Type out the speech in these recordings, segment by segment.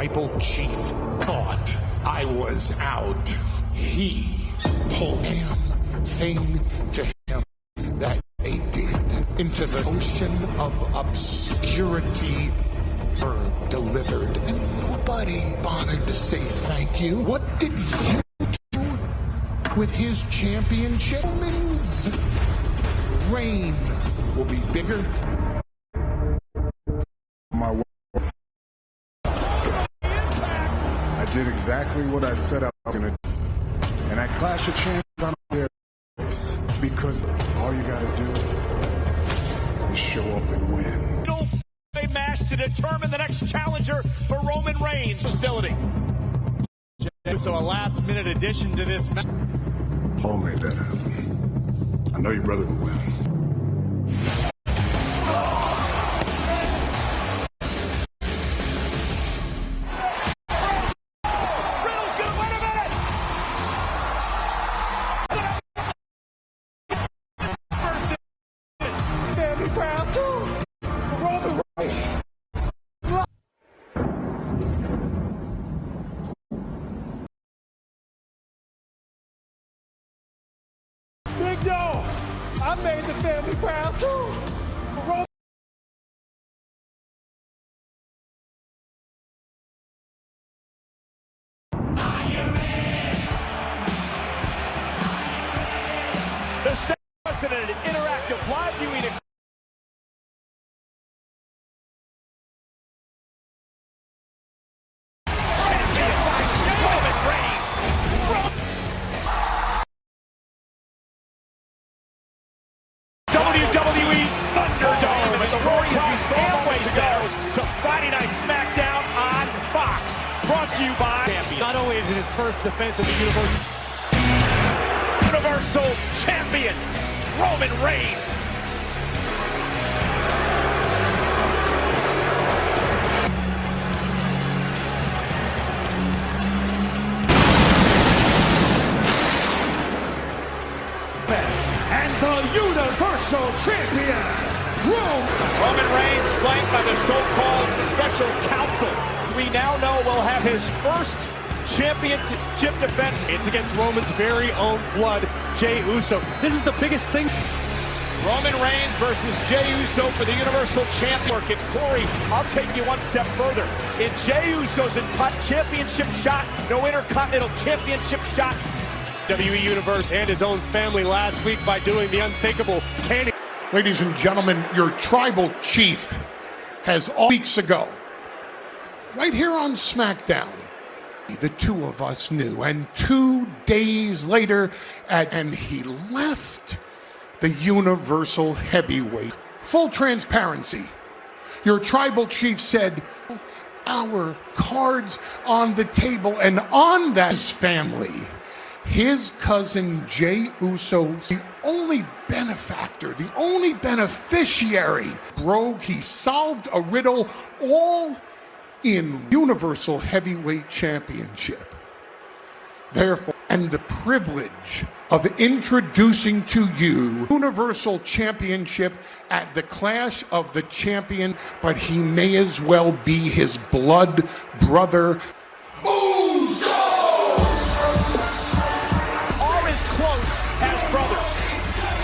tribal chief thought I was out, he pulled damn thing to him that they did into the ocean of obscurity delivered, and nobody bothered to say thank you. What did you do with his championship? Roman's reign will be bigger. I did exactly what I said I was gonna do, and I Clash of Champions on their place, because all you gotta do is show up and win. A match to determine the next challenger for Roman Reigns facility. So a last-minute addition to this match. Paul made that happen. I know your brother will win. Big dog, I made the family proud too. The state president interactive live viewing. WWE Thunderdome at the Roaring Amway Centers to Friday Night Smackdown on Fox. Brought to you by champion. Not only is it his first defense of the Universal Champion, Roman Reigns. And the Universal Champion, Roman Reigns, flanked by the so-called Special Counsel. We now know will have his first championship defense. It's against Roman's very own blood, Jey Uso. This is the biggest thing. Roman Reigns versus Jey Uso for the Universal Champion. And Corey, I'll take you one step further. In Jey Uso's entire championship shot, no Intercontinental Championship shot. WWE Universe and his own family last week by doing the unthinkable. Ladies and gentlemen, your tribal chief has all weeks ago, right here on SmackDown, the two of us knew, and 2 days later, and he left the Universal Heavyweight. Full transparency, your tribal chief said, our cards on the table, and on that family, his cousin Jey Uso, the only benefactor, the only beneficiary. Bro, he solved a riddle, all in Universal Heavyweight Championship. Therefore, and the privilege of introducing to you Universal Championship at the Clash of the Champion, but he may as well be his blood brother.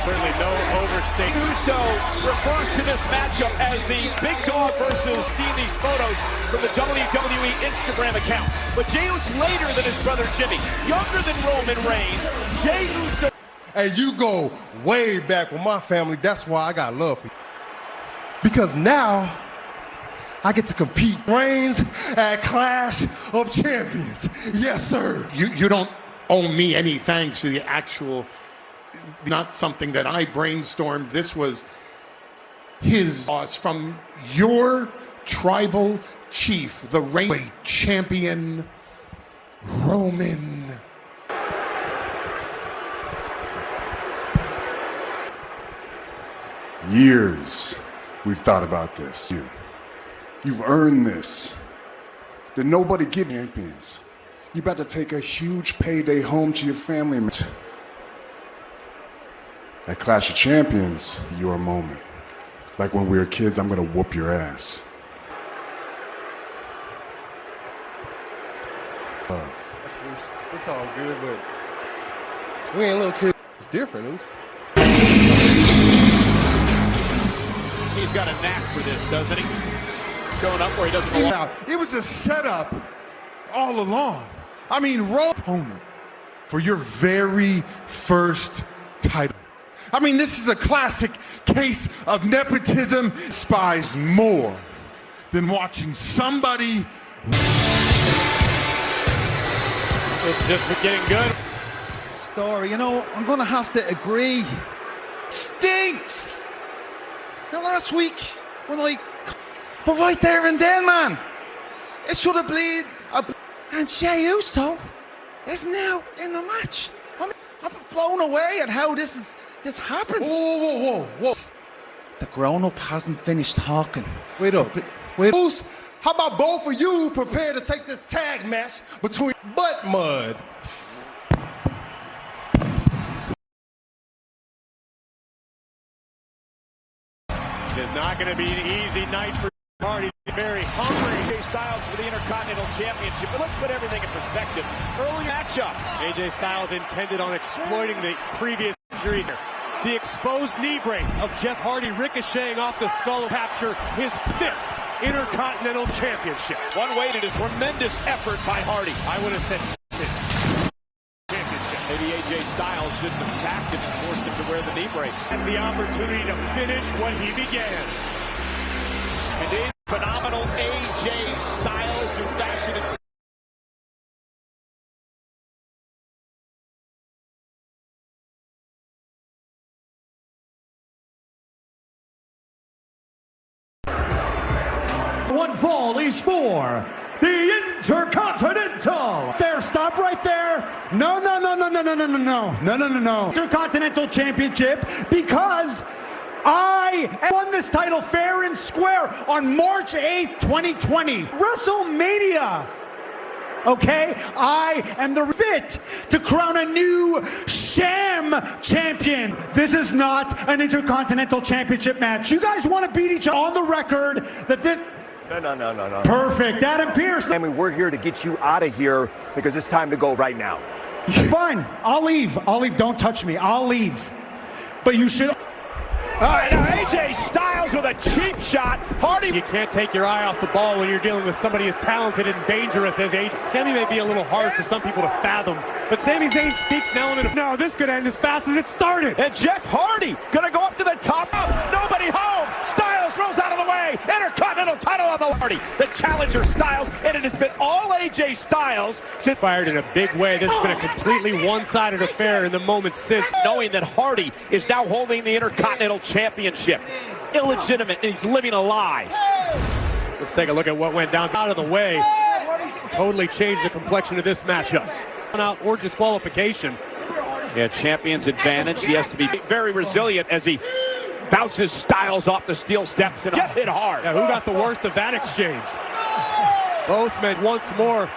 Certainly no overstatement. Uso refers to this matchup as the big dog versus seeing these photos from the WWE Instagram account. But Jey Uso later than his brother Jimmy, younger than Roman Reigns. Jey Uso. Hey, you go way back with my family. That's why I got love for you. Because now I get to compete Reigns at Clash of Champions. Yes, sir. You don't owe me any thanks to the actual. Not something that I brainstormed. This was his boss from your tribal chief, the reigning champion, Roman. Years we've thought about this. You've earned this. Did nobody give you champions? You're about to take a huge payday home to your family. At Clash of Champions, your moment. Like when we were kids, I'm gonna whoop your ass. It's all good, but we ain't little kids. It's different, Oos. He's got a knack for this, doesn't he? Going up where he doesn't belong. It was a setup all along. I mean, opponent for your very first title. I mean, this is a classic case of nepotism. Spies more than watching somebody. It's just getting good. Story, you know, I'm gonna have to agree. Stinks! Now last week, when but right there and then, man, it should have been and Jey Uso is now in the match. I'm blown away at how this happened. Whoa. The grown-up hasn't finished talking. Wait up. Oos, how about both of you prepare to take this tag match between butt mud? It's not going to be an easy night for Hardy. Very hungry. AJ Styles for the Intercontinental Championship. But let's put everything in perspective. Early matchup. AJ Styles intended on exploiting the previous injury here. The exposed knee brace of Jeff Hardy ricocheting off the skull, capture his 5th Intercontinental Championship. One way to a tremendous effort by Hardy. I would have said championship. Maybe AJ Styles shouldn't have tapped him and forced him to wear the knee brace. And the opportunity to finish what he began. Indeed, phenomenal AJ Styles who fashioned it. One fall is for the Intercontinental. There, stop right there. No. Intercontinental Championship, because I won this title fair and square on March 8th, 2020. WrestleMania. Okay, I am the fit to crown a new sham champion. This is not an Intercontinental Championship match. You guys want to beat each other on the record that this... No. Perfect. Adam Pearce. I mean, we're here to get you out of here because it's time to go right now. Fine. I'll leave. Don't touch me. I'll leave. But you should... All right, now AJ Styles with a cheap shot. Hardy. You can't take your eye off the ball when you're dealing with somebody as talented and dangerous as AJ. Sammy may be a little hard for some people to fathom, but Sami Zayn speaks an element of, no, this could end as fast as it started. And Jeff Hardy gonna go up to the top. Nobody home. Styles rolls out of the way. Intercontinental title on the Hardy. The challenger Styles, and it has been all AJ Styles. Fired in a big way. This has been a completely one-sided affair in the moments since. Knowing that Hardy is now holding the Intercontinental Championship. Illegitimate, and he's living a lie. Let's take a look at what went down. Out of the way. Totally changed the complexion of this matchup. Out or disqualification. Yeah, champion's advantage. He has to be very resilient as he bounces Styles off the steel steps and just hit hard. Yeah, who got the worst of that exchange? Both men once more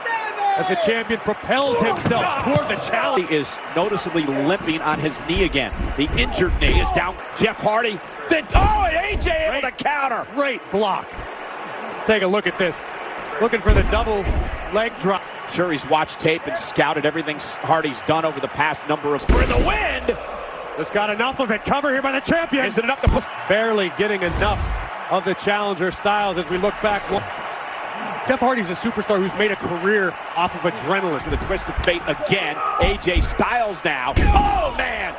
as the champion propels himself toward the challenge. He is noticeably limping on his knee again. The injured knee is down. Jeff Hardy. And AJ able to counter. Great block. Let's take a look at this. Looking for the double leg drop. Sure, he's watched tape and scouted everything Hardy's done over the past number of... For the wind! Just got enough of it. Cover here by the champion. Is it enough to push? Barely getting enough of the challenger Styles as we look back. Jeff Hardy's a superstar who's made a career off of adrenaline. For the twist of fate again. AJ Styles now. Oh, man!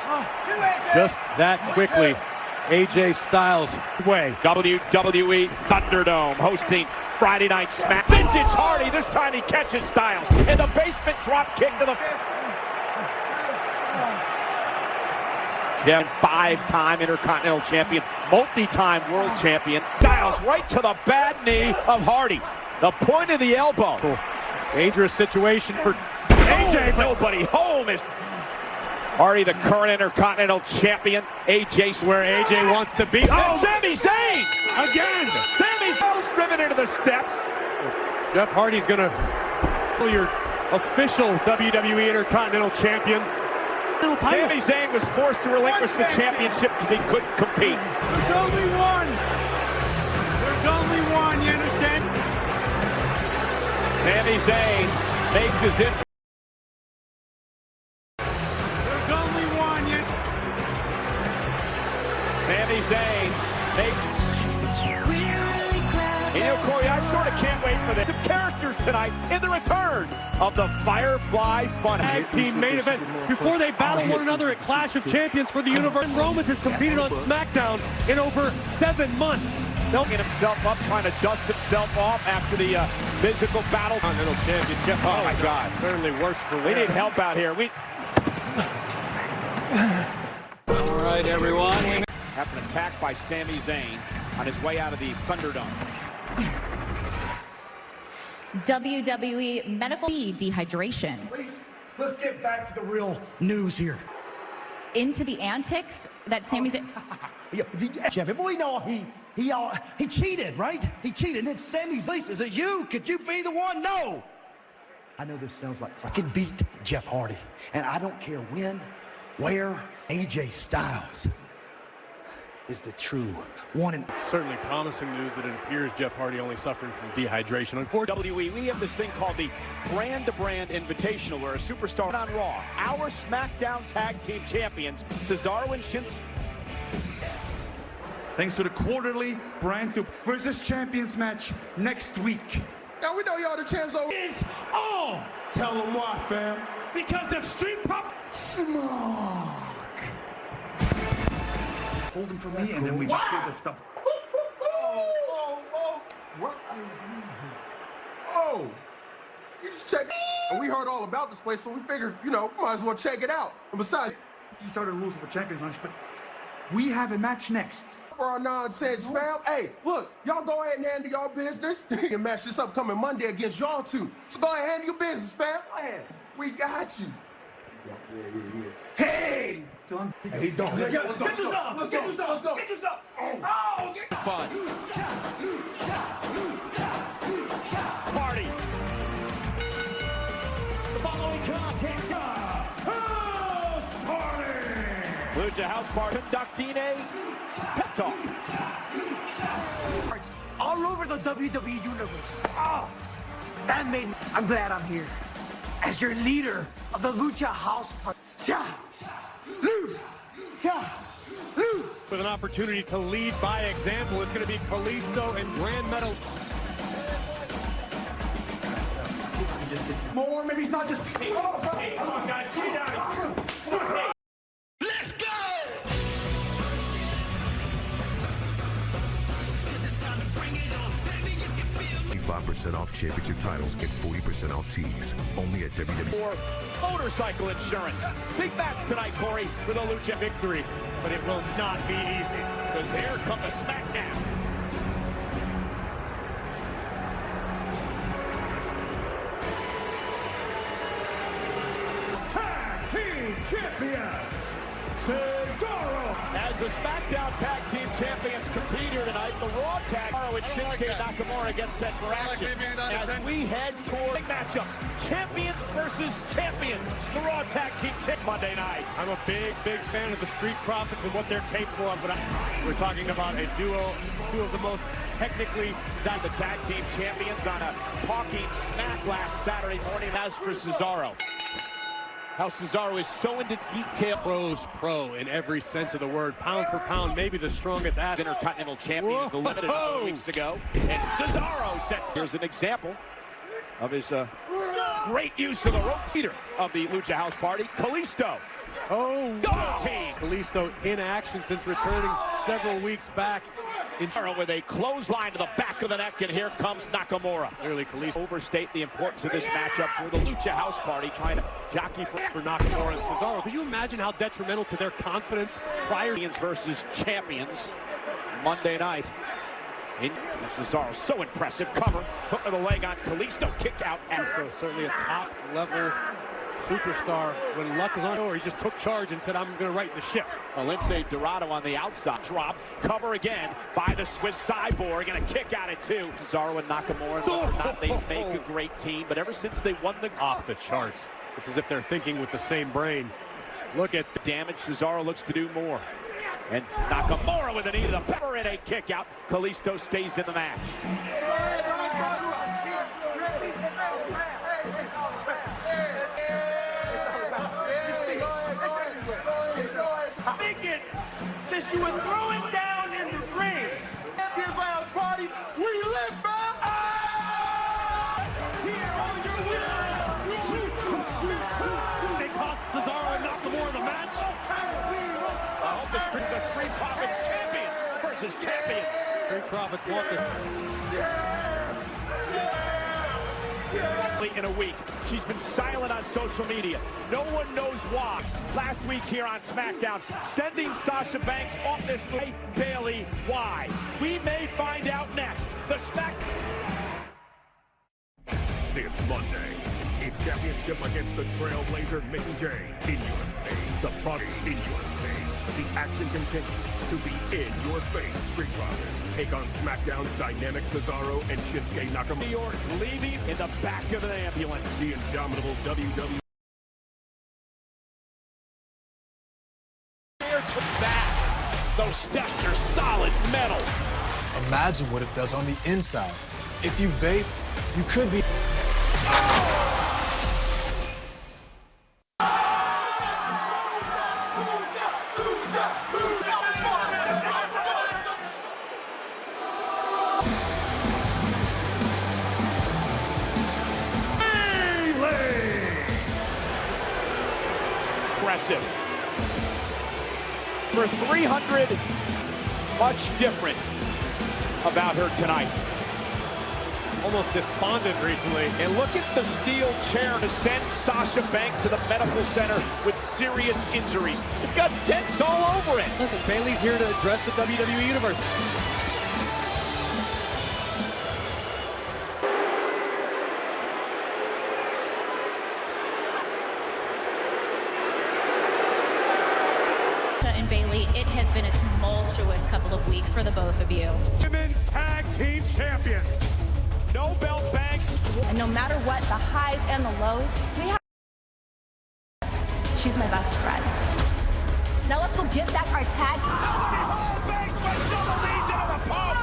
Just that quickly. AJ Styles way. WWE Thunderdome hosting Friday Night Smack. Vintage Hardy, this time he catches Styles. And the basement drop kick to the... Yeah, 5-time Intercontinental Champion, multi-time World Champion. Styles right to the bad knee of Hardy. The point of the elbow. Cool. Dangerous situation for AJ, but nobody home is... Hardy, the current Intercontinental Champion. AJ, where AJ wants to be. Oh, Sami Zayn! Again! Sami Zayn's driven into the steps. Jeff Hardy's gonna... Your official WWE Intercontinental Champion. Sami Zayn was forced to relinquish the championship because he couldn't compete. There's only one. There's only one, you understand? Sami Zayn Makes his in. There's only one. Sami Zayn makes. You know, Corey, I sort of can't wait for the characters tonight in the return of the Firefly Fun. Tag team main event before they battle one another at Clash of Champions for the Universe. Romans has competed on SmackDown in over 7 months. They'll get himself up, trying to dust himself off after the physical battle. Continental Championship. Oh my God! Certainly worse for We need help out here. All right, everyone. After an attack by Sami Zayn on his way out of the Thunderdome. WWE medical dehydration. Please, let's get back to the real news here. Into the antics that Sami Zayn. Champion, we know he cheated, right? He cheated. And then Sami Zayn, is it you? Could you be the one? No. I know this sounds like I can beat Jeff Hardy, and I don't care when, where. AJ Styles is the true one. And Certainly promising news that it appears Jeff Hardy only suffering from dehydration. Unfortunately, WWE, we have this thing called the brand-to-brand invitational, where a superstar on Raw, our SmackDown Tag Team Champions, Cesaro and Shinsuke. Thanks to the quarterly brand to versus champions match next week. Now we know y'all the champs over. is on. Tell them why, fam. Because the street pop. Smack. Hold him for me, and then we just give the stuff. What are you doing here? Oh, you just check. And we heard all about this place, so we figured, you know, might as well check it out. And besides, These are the rules of the champions match, but we have a match next. for our nonsense, fam. Hey, look, y'all go ahead and handle y'all business. You can match this upcoming Monday against y'all two. So go ahead and handle your business, fam. Go ahead. We got you. Hey! Done. Hey, he's gone. Get yourself. Get yourself. Get yourself. Oh, get Fun. Party. the following contest. House Party. Lucha House Party. Conducting a pep talk. All over the WWE Universe. Oh, that made me. I'm glad I'm here. As your leader of the Lucha House Party. with an opportunity to lead by example, it's going to be Kalisto and Grand Metal. More, maybe it's not just. Oh, hey, come on, guys, get down. Let's go! 25% off championship titles and 40% off tees. Only at WWE. For motorcycle insurance. Big match tonight, Corey, for the Lucha victory. But it will not be easy. Because here come the Smackdown. Tag Team Champions, Cesaro. As the SmackDown Tag Team Champions compete here tonight, the Raw Tag Cesaro and Shinsuke Nakamura gets set for action. As we head toward big matchup, champions versus champions. The Raw Tag Team Monday night. I'm a big fan of the Street Profits and what they're capable of, but we're talking about a duo, two of the most technically Got the Tag Team Champions on a talking smack last Saturday morning. As for Cesaro, how Cesaro is so into detail. pro in every sense of the word, pound for pound, maybe the strongest Intercontinental Champion, the limited a couple weeks ago. And Cesaro set. Here's an example of his great use of the rope. Leader of the Lucha House Party, Kalisto. Oh, Double team. Kalisto in action since returning several weeks back. With a clothesline to the back of the neck, and here comes Nakamura. Clearly, Kalisto Overstate the importance of this matchup for the Lucha House Party, trying to jockey for Nakamura and Cesaro. Could you imagine how detrimental to their confidence prior Champions versus champions Monday night. And Cesaro, so impressive. Cover, hook of the leg on Kalisto, kick out. Kalisto, certainly a top-level superstar. When luck is on door, he just took charge and said, I'm going to right the ship. Lindsay Dorado on the outside. Drop, cover again by the Swiss Cyborg, and a kick out at two. Cesaro and Nakamura, whether or not they make a great team, but ever since they won the... Off the charts. It's as if they're thinking with the same brain. Look at the damage. Cesaro looks to do more. And Nakamura with a knee to the pepper and a kick out. Kalisto stays in the match. since you were throwing down in the ring. Champions Lounge party, we live, man! Here are your winners. They cost Cesaro and Nakamura the match. I hope the Street Profits champions versus champions. Street Profits want this. In a week, she's been silent on social media. No one knows why. Last week here on SmackDown, sending Sasha Banks off this way. Bayley, why? We may find out next. The Smack. This Monday, it's championship against the Trailblazer Mickey J. In your face. The product in your face. The action continues to be in your face. Street Profits take on SmackDown's dynamic Cesaro and Shinsuke Nakamura. New York leaving in the back of an ambulance. The indomitable WWE. To back. Those steps are solid metal. Imagine what it does on the inside. If you vape, you could be. Aggressive. For 300, much different about her tonight. Almost despondent recently. And look at the steel chair to send Sasha Banks to the medical center with serious injuries. It's got dents all over it. Listen, Bayley's here to address the WWE Universe. And Bayley, it has been a tumultuous couple of weeks for the both of you. Women's Tag Team Champions. No belt Banks. And no matter what, the highs and the lows, she's my best friend. Now let's go get back our tag. Oh, Banks with double knees into the post.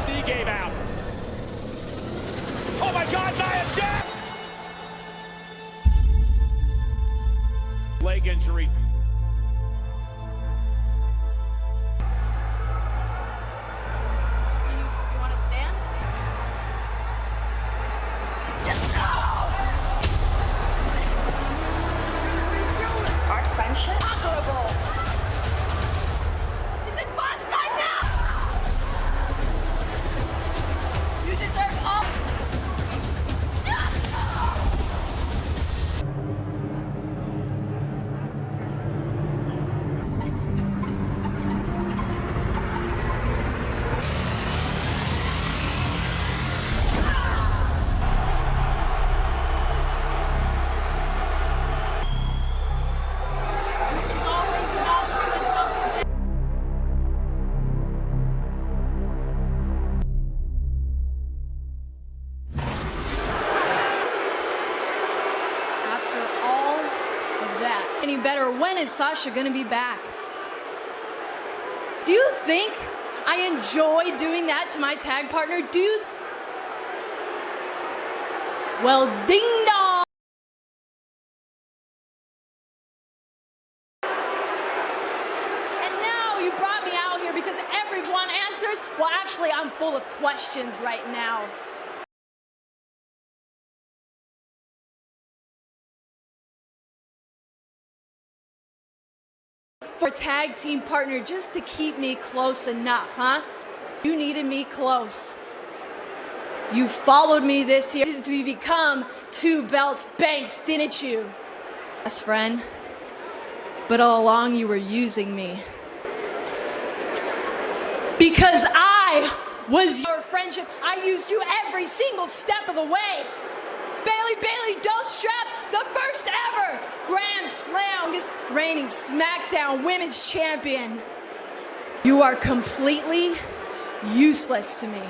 He gave out. Oh my God, Nia Jax! Leg injury. You want to stand? Our friendship? Honorable. It's in boss time now! You deserve all. Any better? When is Sasha gonna be back? Do you think I enjoy doing that to my tag partner? Do you? Well, ding dong! And now you brought me out here because everyone answers? Well, actually, I'm full of questions right now. For a tag team partner just to keep me close enough, huh? You needed me close. You followed me this year to become 2 belts Banks, didn't you? Best friend. But all along you were using me. Because I was your friendship. I used you every single step of the way. Bayley, don't strap, the first ever Grand Slam, reigning SmackDown Women's Champion. You are completely useless to me.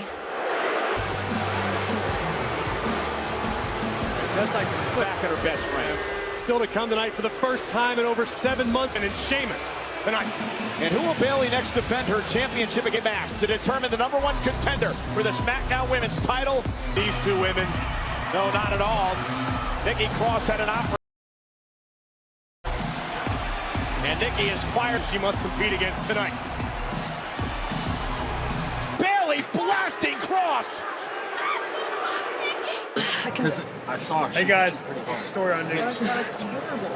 That's like Back at her best friend. still to come tonight for the first time in over 7 months, and in Sheamus tonight. And who will Bayley next defend her championship against match to determine the #1 contender for the SmackDown Women's title? These two women, no, not at all. Nikki Cross had an opportunity. And Nikki is fired. She must compete against tonight. Bayley blasting cross. I saw. Hey guys, story on Nikki.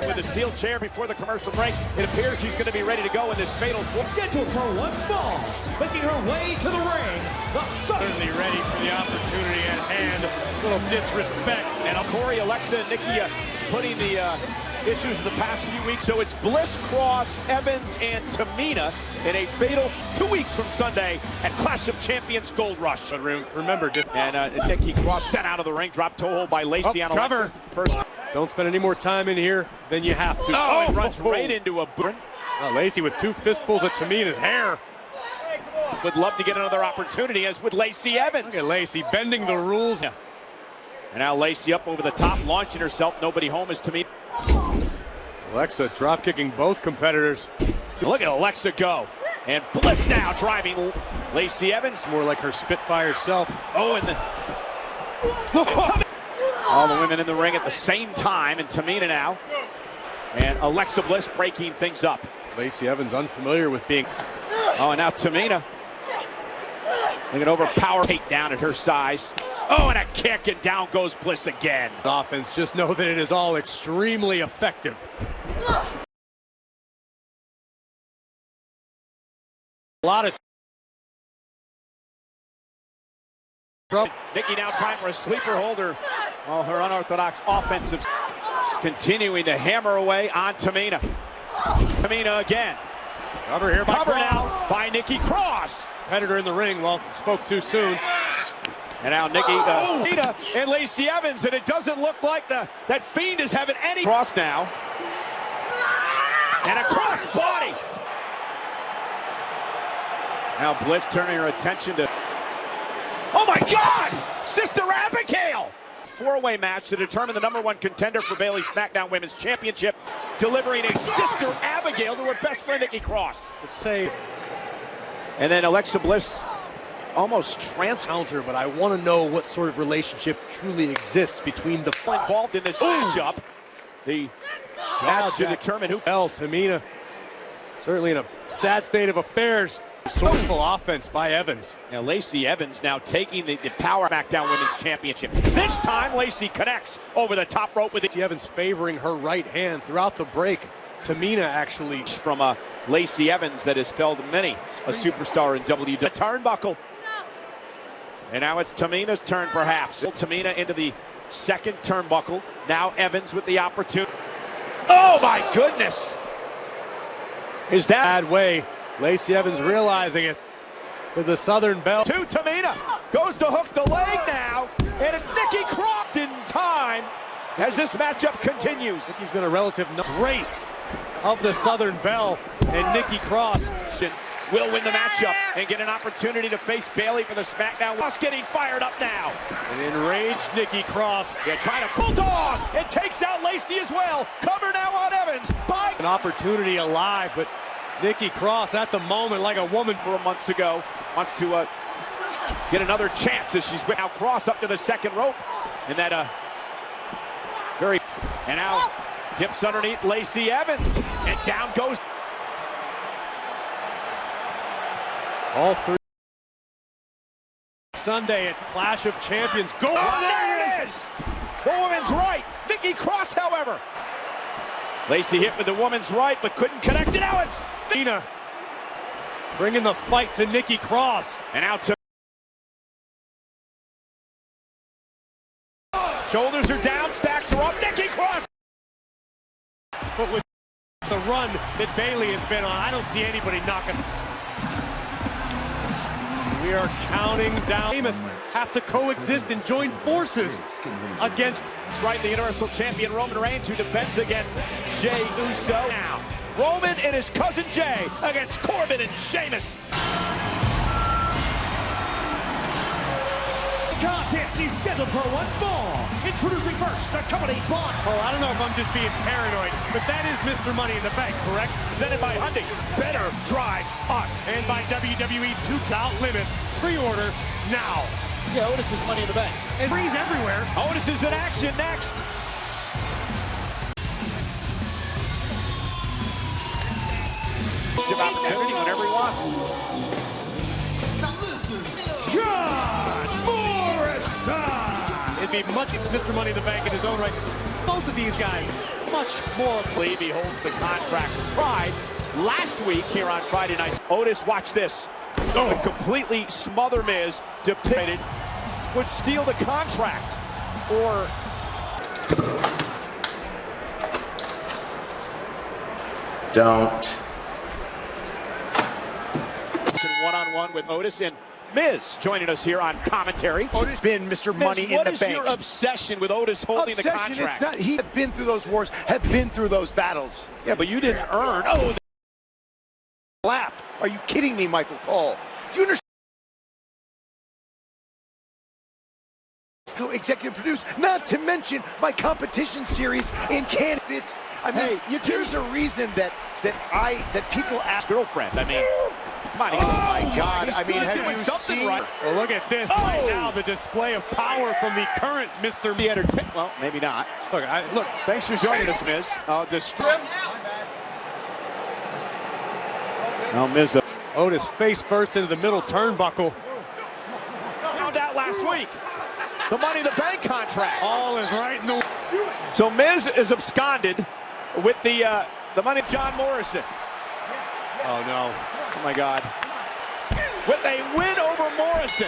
With a steel chair before the commercial break, it appears she's going to be ready to go in this fatal Scheduled for one fall, making her way to the ring. The certainly ready for the opportunity at hand. A little disrespect. And Corey, Alexa, and Nikki putting the issues of the past few weeks. So it's Bliss, Cross, Evans, and Tamina in a fatal 2 weeks from Sunday at Clash of Champions Gold Rush. But remember, and Nikki Cross sent out of the ring, dropped toe hold by Lacey on cover. First. Don't spend any more time in here than you have to. Oh, it runs right into a boot. Lacey with two fistfuls of Tamina's hair. Would love to get another opportunity, as with Lacey Evans. Look at Lacey bending the rules. Yeah. And now Lacey up over the top, launching herself. Nobody home is Tamina. Alexa drop kicking both competitors. Look at Alexa go. And Bliss now driving Lacey Evans. More like her Spitfire self. Oh, and all the women in the ring at the same time, and Tamina now. And Alexa Bliss breaking things up. Lacey Evans unfamiliar with being... Oh, and now Tamina. Look at overpower takedown at her size. Oh, and a kick, and down goes Bliss again. Offense, just know that it is all extremely effective. A lot of trouble. Nikki now trying for a sleeper holder. Oh, her unorthodox offensive continuing to hammer away on Tamina. Tamina again. Cover here by Cover Cross. now by Nikki Cross. Competitor in the ring, well, spoke too soon. And now Nikki, Tamina and Lacey Evans, and it doesn't look like that Fiend is having any. Cross now. And a cross body. Now Bliss turning her attention to... Oh my God! Sister Abigail! Four-way match to determine the #1 contender for Bayley Smackdown Women's Championship, delivering a Sister Abigail to her best friend Nikki Cross. And then Alexa Bliss almost counter, but I want to know what sort of relationship truly exists between the involved in this matchup. The match to determine who. Well, Tamina certainly in a sad state of affairs. Sourceful offense by Evans. Now Lacey Evans now taking the Power Smackdown Women's Championship. This time Lacey connects over the top rope with Lacey Evans favoring her right hand throughout the break. Tamina actually from Lacey Evans that has felled many a superstar in WWE. Turnbuckle. And now it's Tamina's turn, perhaps. Tamina into the second turnbuckle. Now Evans with the opportunity. Oh my goodness! Is that bad way? Lacey Evans realizing it for the Southern Belle. To Tamina, goes to hook the leg now, and it's Nikki Cross in time as this matchup continues. Nikki's been a relative grace of the Southern Belle, and Nikki Cross will win the matchup and get an opportunity to face Bayley for the SmackDown. Cross getting fired up now. An enraged Nikki Cross. Yeah, trying to bulldog. It takes out Lacey as well. Cover now on Evans. By an opportunity alive, but Nikki Cross at the moment like a woman for months ago wants to get another chance as she's now Cross up to the second rope, and that and now dips underneath Lacey Evans, and down goes. All three Sunday at Clash of Champions. Go! Oh, there it is! The woman's right. Nikki Cross, however. Lacey hit with the woman's right, but couldn't connect it. Now it's Nina bringing the fight to Nikki Cross. And out to... Shoulders are down, stacks are up. Nikki Cross! But with the run that Bayley has been on, I don't see anybody knocking. We are counting down. Famous have to coexist and join forces against the Universal Champion Roman Reigns, who defends against Jey Uso. Now, Roman and his cousin Jey against Corbin and Sheamus. The contest is scheduled for one fall. Introducing first, accompanied by... Oh, I don't know if I'm just being paranoid, but that is Mr. Money in the Bank, correct? Presented by Hyundai. Better drives us. And by WWE 2 Limits. Pre-order now. Yeah, Otis is Money in the Bank. And freeze everywhere. Otis is in action next. Opportunity whenever he wants. John Morrison! It'd be much Mr. Money in the Bank in his own right. Both of these guys, much more. He holds the contract with pride. Last week here on Friday Night, Otis, watch this. Oh. Completely smother Miz, depicted, would steal the contract. Or don't. One-on-one with Otis and Miz joining us here on commentary. Otis been Mr. Money in the Bank. What is your obsession with Otis holding the contract? It's not. He have been through those wars, have been through those battles. Yeah, but you didn't earn. Oh, lap. Are you kidding me, Michael Cole? Do you understand? Executive produce, not to mention my competition series in Canada. I mean, here's a reason that people ask. Girlfriend. I mean. Oh my God! I mean, have you seen? Right? Well, look at this right now. The display of power from the current Mr. Well, maybe not. Look. Thanks for joining us, Miz. Miz. Otis face first into the middle turnbuckle. Found out last week. The Money in the Bank contract. All is right in the. So Miz is absconded with the money. John Morrison. Oh no. Oh my God. With a win over Morrison.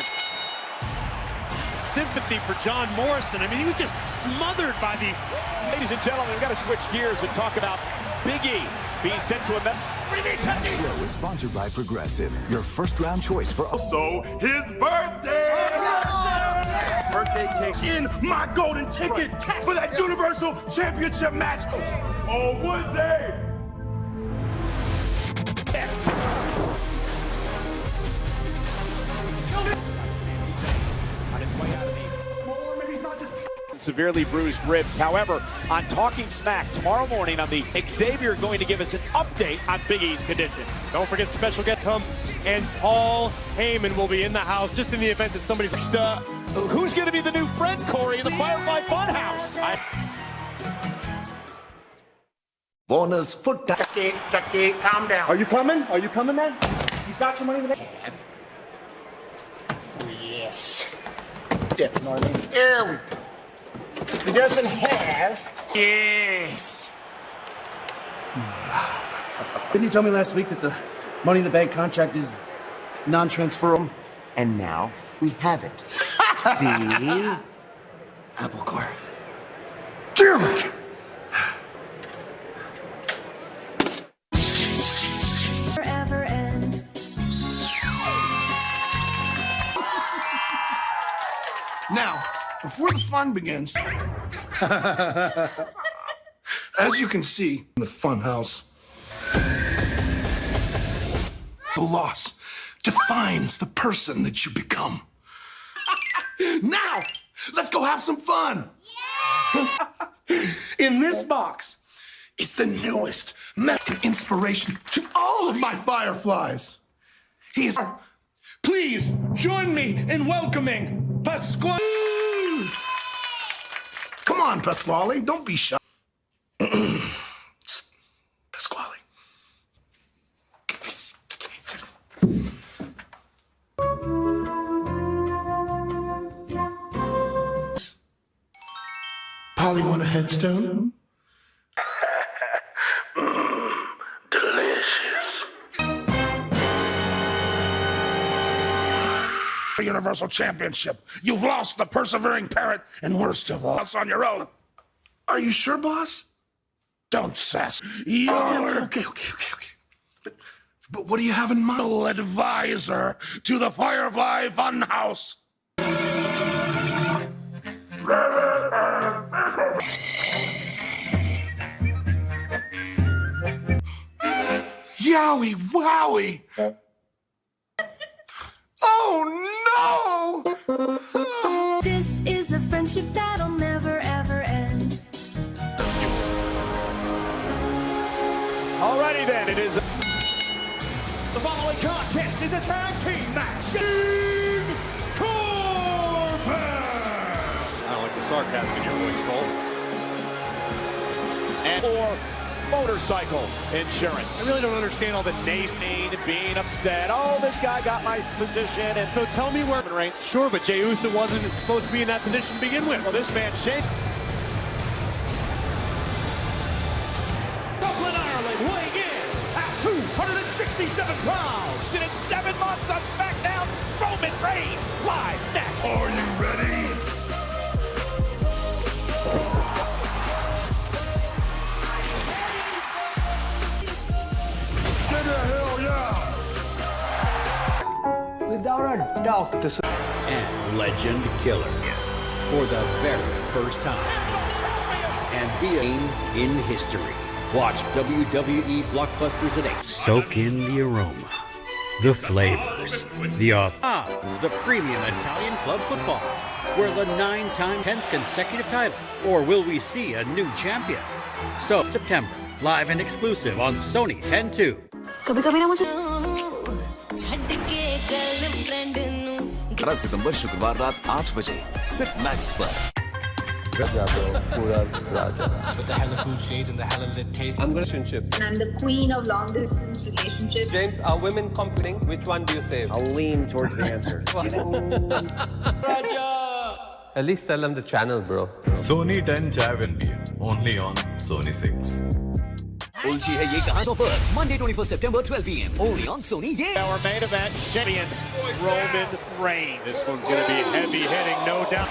Sympathy for John Morrison. I mean, he was just smothered by the... Ladies and gentlemen, we've got to switch gears and talk about Big E being sent to a... The show is sponsored by Progressive, your first round choice for... Also, his birthday! Birthday cake in my golden ticket for that Universal Championship match on Wednesday. Severely bruised ribs. However, on Talking Smack tomorrow morning on the Xavier going to give us an update on Big E's condition. Don't forget special guest come, and Paul Heyman will be in the house just in the event that somebody's... Who's going to be the new friend, Corey, in the Firefly Funhouse? Bonus foot. Chucky, calm down. Are you coming? Are you coming, man? He's got your money in the bank. Yes. Definitely. There we go. He doesn't have. Yes. Didn't you tell me last week that the Money in the Bank contract is non-transferable? And now we have it. See? Apple core. Damn it! Forever end. Now, before the fun begins, as you can see in the fun house, the loss defines the person that you become. Now, let's go have some fun. Yeah. In this box, it's the newest and inspiration to all of my fireflies. He is. Please join me in welcoming Pasquale. Come on, Pasquale, don't be shy. Pasquale. Polly want a headstone? Delicious. Universal Championship. You've lost the persevering parrot, and worst of all, it's on your own. Are you sure, boss? Don't sass. Okay. But what do you have in mind? Advisor to the Firefly Funhouse. Yowie wowie! Oh no! This is a friendship that'll never ever end. Alrighty then, it is. The following contest is a tag team match. I don't like the sarcasm in your voice, Cole. And for motorcycle insurance. I really don't understand all the naysaying, Being upset. Oh, this guy got my position. And so tell me where Reigns. Sure, but Jey Uso wasn't supposed to be in that position to begin with. Well, this man, Shane. Dublin, Ireland, weighing in at 267 pounds. In 7 months on SmackDown, Roman Reigns live next. Are you ready? Hell yeah! Without a doubt, this And Legend Killer for the very first time. And being in history. Watch WWE Blockbusters at 8. Soak in the aroma, the flavors, the premium Italian club football, where the 9-time 10th consecutive title, or will we see a new champion? So September, live and exclusive on Sony 10/2. कभी-कभी ना मुझे 12 सितंबर शुक्रवार रात 8 बजे सिर्फ max पर। With the hella food shades and the hella lit taste. I'm going to relationship. I'm the queen of long distance relationships. James, are women competing? Which one do you save? I'll lean towards the answer. At least tell them the channel, bro. Sony 10 Jab NBA, only on Sony 6. उलझी है ये कहां offer Monday 21st September 12 p.m. only on Sony. Our main event, champion Roman Reigns. This one's going to be heavy hitting, no doubt.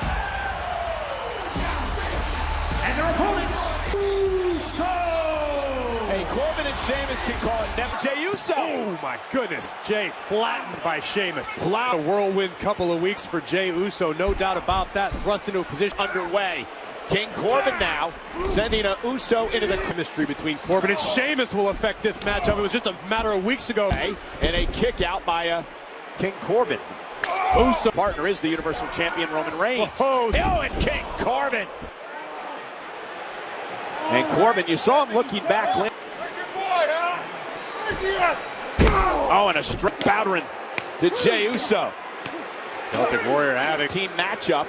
And their opponents, Uso! Hey, Corbin and Sheamus can call it never. Jey Uso! Oh my goodness, Jey flattened by Sheamus. A whirlwind couple of weeks for Jey Uso, no doubt about that. Thrust into a position Underway. King Corbin now sending a Uso into the chemistry between Corbin and Sheamus will affect this matchup. It was just a matter of weeks ago. And a kick out by King Corbin. Uso partner is the Universal Champion Roman Reigns. Oh, and King Corbin. And Corbin, you saw him looking back. Oh, and a straight battering to Jey Uso. Celtic Warrior having team matchup.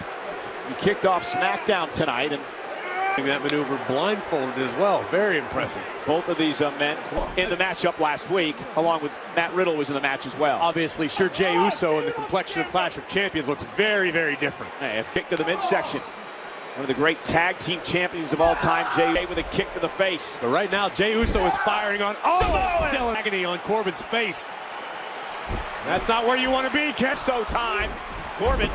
He kicked off SmackDown tonight and that maneuver blindfolded as well. Very impressive. Both of these men in the matchup last week, along with Matt Riddle was in the match as well. Obviously, sure, Jey Uso and the complexion of Clash of Champions looks very, very different. Hey, a kick to the midsection. One of the great tag team champions of all time, Jey with a kick to the face. But right now, Jey Uso is firing on selling agony on Corbin's face. That's not where you want to be, Ken. So time. Corbin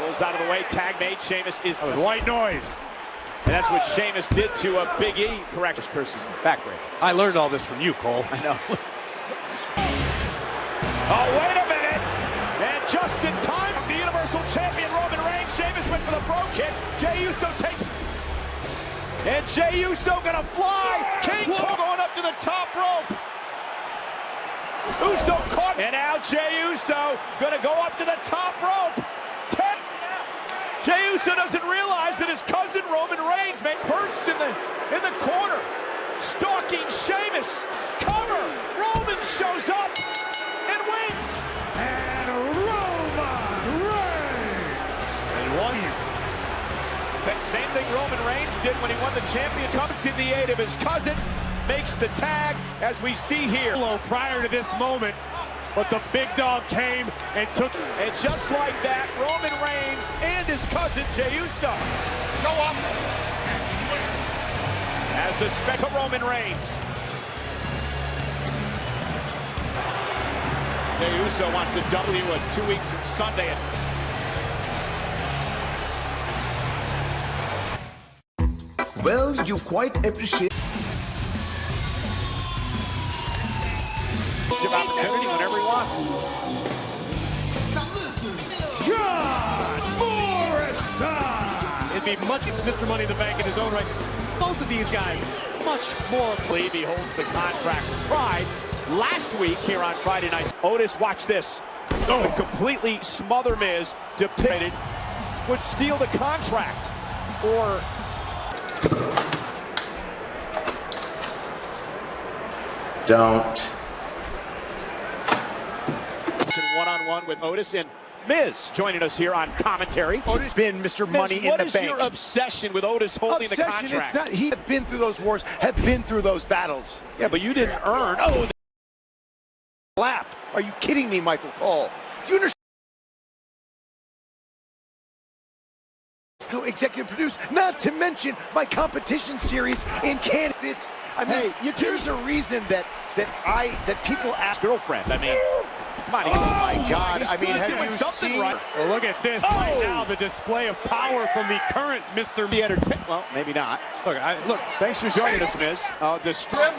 rolls out of the way. Tag made. Sheamus is white noise. And that's what Sheamus did to Big E. Correct. Curses. Backbreak. I learned all this from you, Cole. I know. Oh, wait a minute. And just in time, the Universal Champion Roman Reigns. Sheamus went for the bro kick. Jey Uso takes. And Jey Uso gonna fly. King going up to the top rope. Uso caught. And now Jey Uso gonna go up to the top rope. Jey Uso doesn't realize that his cousin Roman Reigns may perched in the corner, stalking Sheamus. Cover. Roman shows up and wins. And Roman Reigns! And one. Same thing Roman Reigns did when he won the championship. Comes in the aid of his cousin, makes the tag, as we see here. Prior to this moment, but the big dog came and took. And just like that, Roman Reigns and his cousin Jey Uso go up as the spectacle Roman Reigns. Jey Uso wants a W 2 weeks from Sunday. Well, you quite appreciate opportunity whenever he wants. John Morrison! It'd be much Mr. Money in the Bank in his own right. Both of these guys, much more. He holds the contract with Pride. Last week here on Friday Night, Otis, watch this. Oh, completely smother Miz, depicted, would steal the contract. Or don't. one-on-one with Otis, and Miz joining us here on commentary. Otis been Mr. Money in the Bank. What is your obsession with Otis holding the contract? It's not. He have been through those wars, have been through those battles. Yeah, but you didn't earn. Oh, lap. Are you kidding me, Michael Cole? Do you understand? Still executive produced, not to mention my competition series in candidates. I mean, hey, there's a reason that people ask. Girlfriend. I mean, come on. Oh my God! I mean, have you something seen? Right? Well, look at this right now. The display of power from the current Mr. Well, maybe not. Look. Thanks for joining us, Miz. The strip.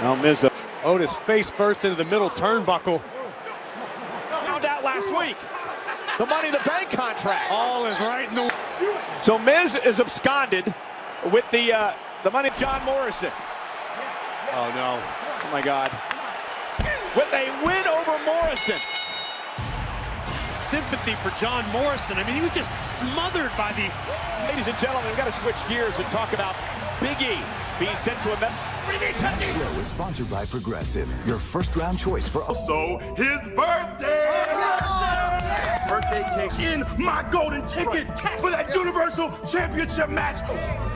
Well, Miz. Otis face first into the middle turnbuckle. Found out last week. The Money in the Bank contract. All is right in the. So Miz is absconded with the money. John Morrison. Oh no! Oh my God! With a win over Morrison. Sympathy for John Morrison. I mean, he was just smothered by the. Ladies and gentlemen, we've got to switch gears and talk about Big E being sent to a. This show is sponsored by Progressive, your first round choice for. Also, his birthday! Birthday cake in my golden ticket for that Universal Championship match.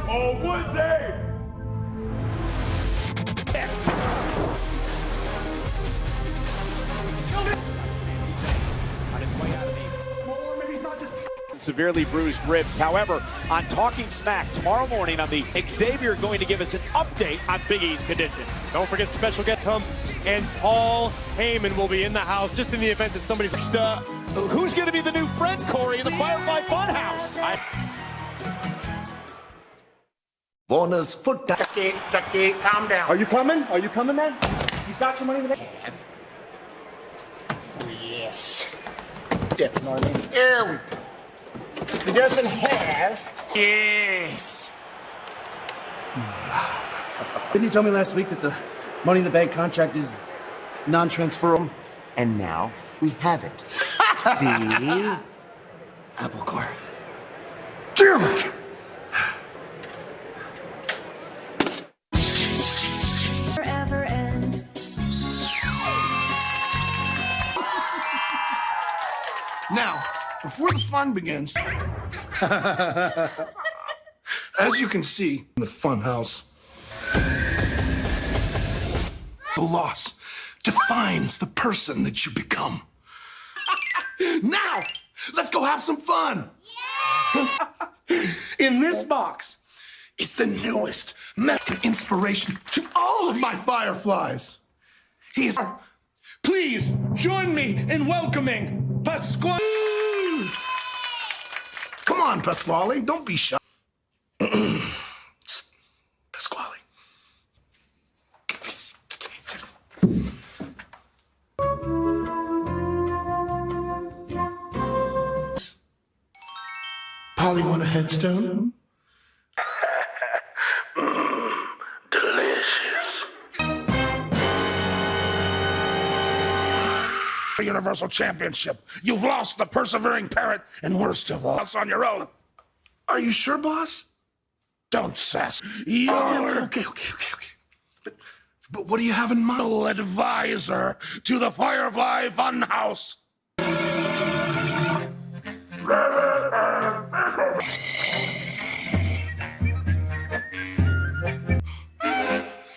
Oh, Woodsy! Severely bruised ribs. However, on Talking Smack tomorrow morning on the Xavier going to give us an update on Big E's condition. Don't forget special guest come, and Paul Heyman will be in the house just in the event that somebody's. Who's going to be the new friend, Corey, in the Firefly Funhouse? Warner's foot. Chucky, calm down. Are you coming? Are you coming, man? He's got your money in the bank. Yes. Definitely. There we go. He doesn't have. Yes. Didn't you tell me last week that the Money in the Bank contract is non-transferable? And now we have it. See? Apple core. Damn it! Forever end. Now, before the fun begins, as you can see in the fun house, the loss defines the person that you become. Now, let's go have some fun. In this box, it's the newest and inspiration to all of my fireflies. He is. Please join me in welcoming Pasquale. Come on, Pasquale, don't be shy. Pasquale. Polly, want a headstone? Delicious. Universal Championship. You've lost the persevering parrot, and worst of all, it's on your own. Are you sure, boss? Don't sass. You're okay. But what do you have in mind? Advisor to the Firefly Funhouse.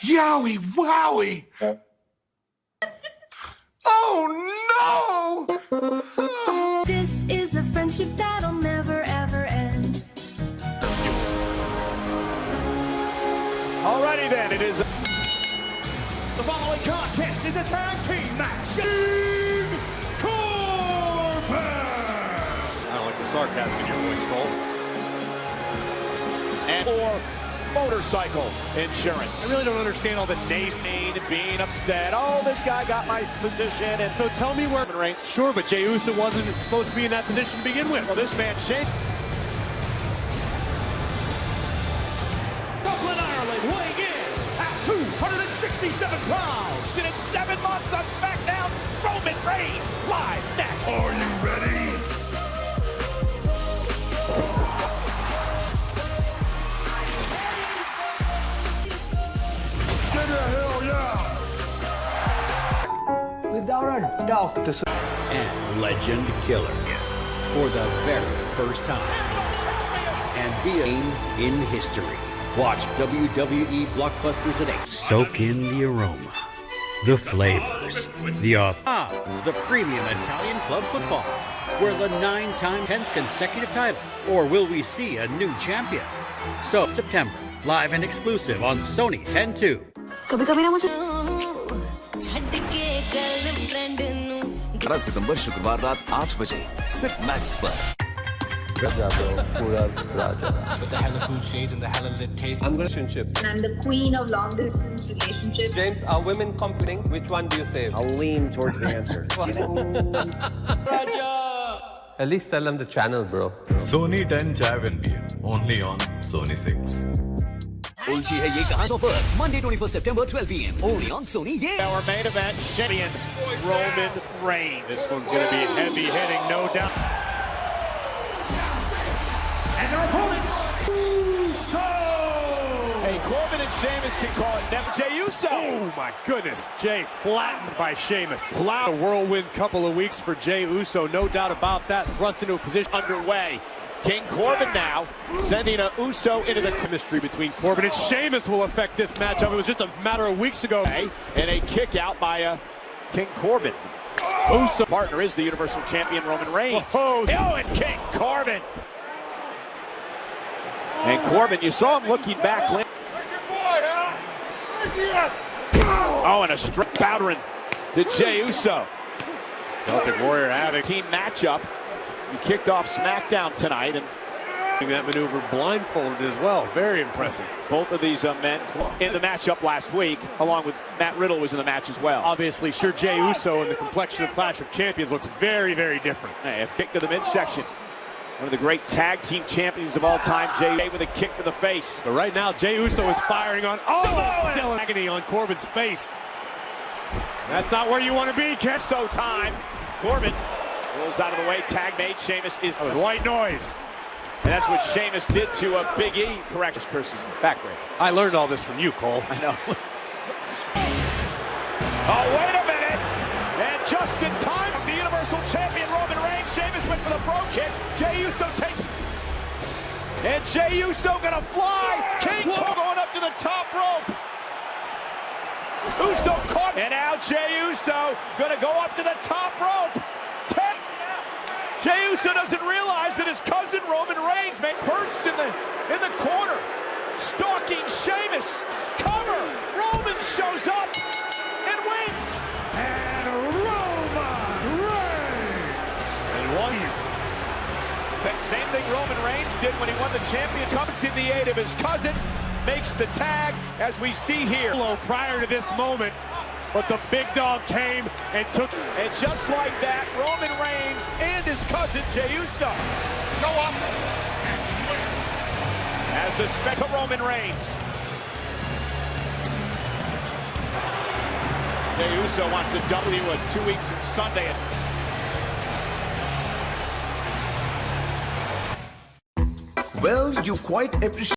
Yowie wowie! Oh no! This is a friendship that'll never ever end. Alrighty then, it is. The following contest is a tag team match. I don't like the sarcasm in your voice, Cole. And or motorcycle insurance. I really don't understand all the naysaying, being upset. Oh, this guy got my position. And so tell me where. Sure, but Jey Uso wasn't supposed to be in that position to begin with. Well, this man, Shane. Brooklyn, Ireland, weighing in at 267 pounds. In 7 months on SmackDown, Roman Reigns live next. Are you ready? With our And Legend Killer for the very first time. And being in history. Watch WWE Blockbusters at 8. Soak in the aroma, the flavors, the premium Italian club football, where the 9-time 10th consecutive title, or will we see a new champion? So, September, live and exclusive on Sony 10/2. कभी-कभी ना मुझे 18 सितंबर शुक्रवार रात 8 बजे सिर्फ max पर। With the hella food shades and the hella lit taste. I'm gonna relationship. I'm the queen of long distance relationships. James, are women competing? Which one do you save? I'll lean towards the answer. At least tell them the channel, bro. Sony 10 Javan BM, only on Sony 6. उलझी है ये कहां offer Monday 21st September 12 p.m. only on Sony. Our main event champion Roman Reigns. This one's going to be heavy hitting, no doubt. And our opponents, Uso! Hey, Corbin and Sheamus can call it never. Jey Uso. Oh my goodness, Jey flattened by Sheamus. A whirlwind couple of weeks for Jey Uso, no doubt about that. Thrust into a position Underway. King Corbin now sending a Uso into the chemistry between Corbin and Sheamus will affect this matchup. It was just a matter of weeks ago. And a kick out by King Corbin. Uso partner is the Universal Champion Roman Reigns. Oh, and King Corbin. And Corbin, you saw him looking back. Where's your boy, huh? Where's he at? Oh, and a straight powdering to Jey Uso. Celtic Warrior having team matchup. He kicked off SmackDown tonight and that maneuver blindfolded as well. Very impressive. Both of these men in the matchup last week, along with Matt Riddle was in the match as well. Obviously, sure, Jey Uso and the complexion of Clash of Champions looks very, very different. Hey, a kick to the midsection. One of the great tag team champions of all time, Jey with a kick to the face. But right now, Jey Uso is firing on still agony on Corbin's face. That's not where you want to be, Kev. So time. Corbin rolls out of the way. Tag made. Sheamus is white noise. And that's what Sheamus did to a Big E. Correct his curses. Backbreak. I learned all this from you, Cole. I know. Oh, wait a minute. And just in time, the Universal Champion Roman Reigns. Sheamus went for the pro kick. Jey Uso takes. And Jey Uso gonna fly. King going up to the top rope. Uso caught. And now Jey Uso gonna go up to the top rope. Jey Uso doesn't realize that his cousin Roman Reigns may perched in the corner, stalking Sheamus. Cover. Roman shows up and wins. And Roman Reigns! And one. Same thing Roman Reigns did when he won the champion. Comes in the aid of his cousin, makes the tag, as we see here. Prior to this moment, but the big dog came and took. And just like that, Roman Reigns and his cousin Jey Uso go up as the special Roman Reigns. Jey Uso wants a W 2 weeks from Sunday. Well, you quite appreciate